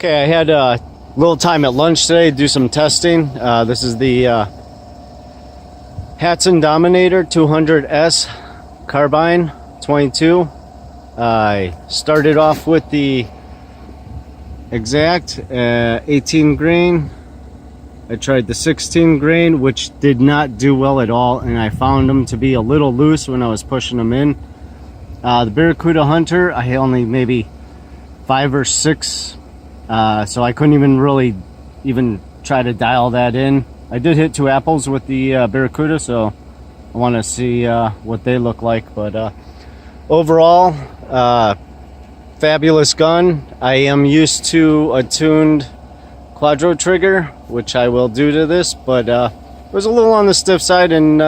Okay, I had a little time at lunch today to do some testing. This is the Hatsan Dominator 200S carbine 22. I started off with the exact 18 grain. I tried the 16 grain, which did not do well at all, and I found them to be a little loose when I was pushing them in. The Barracuda Hunter, I had only maybe 5 or 6, so I couldn't even really try to dial that in. I did hit 2 apples with the Barracuda, so I want to see what they look like. But overall, fabulous gun. I am used to a tuned quadro trigger, which I will do to this, but it was a little on the stiff side, and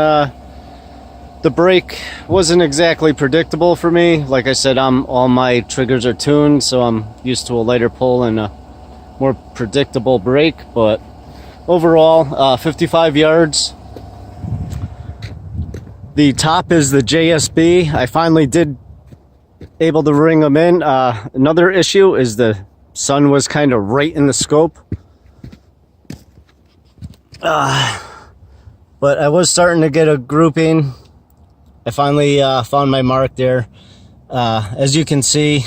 the brake wasn't exactly predictable for me. Like I said, all my triggers are tuned, so I'm used to a lighter pull and a more predictable brake. But overall, 55 yards. The top is the JSB. I finally did able to ring them in. Another issue is the sun was kind of right in the scope. But I was starting to get a grouping. I finally found my mark there. As you can see,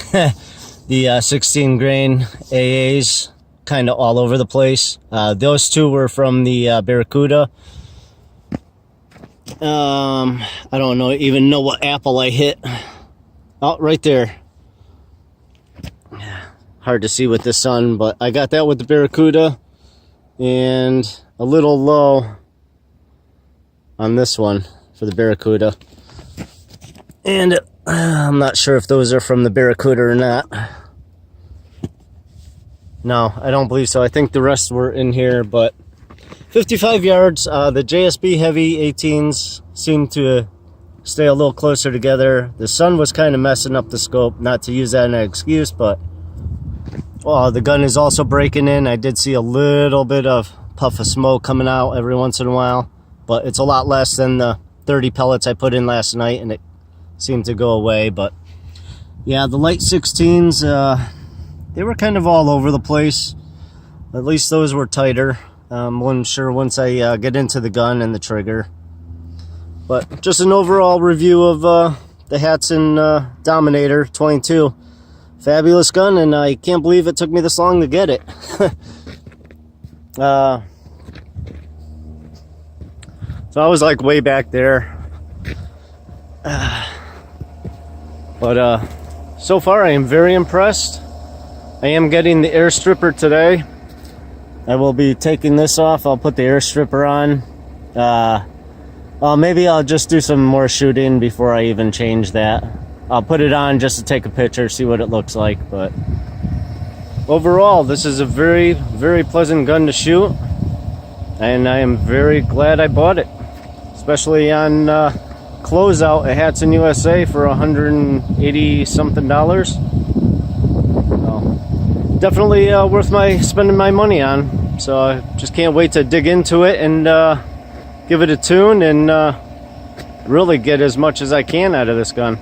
the 16 grain AAs kind of all over the place. Those 2 were from the Barracuda. I don't even know what apple I hit. Oh, right there. Hard to see with the sun, but I got that with the Barracuda, and a little low on this one for the Barracuda. And I'm not sure if those are from the Barracuda or not. No, I don't believe so. I think the rest were in here, but 55 yards. The JSB heavy 18s seem to stay a little closer together. The sun was kind of messing up the scope, not to use that as an excuse, but the gun is also breaking in. I did see a little bit of puff of smoke coming out every once in a while, but it's a lot less than the 30 pellets I put in last night, and it seemed to go away. But yeah, the light 16s, they were kind of all over the place. At least those were tighter. Wasn't sure once I get into the gun and the trigger. But just an overall review of the Hatsan Dominator 22. Fabulous gun, and I can't believe it took me this long to get it. So I was like way back there. But so far I am very impressed. I am getting the air stripper today. I will be taking this off. I'll put the air stripper on. Maybe I'll just do some more shooting before I even change that. I'll put it on just to take a picture, see what it looks like. But overall, this is a very, very pleasant gun to shoot, and I am very glad I bought it, especially on closeout at Hatsan USA for $180 something. So definitely worth spending my money on. So I just can't wait to dig into it and give it a tune and really get as much as I can out of this gun.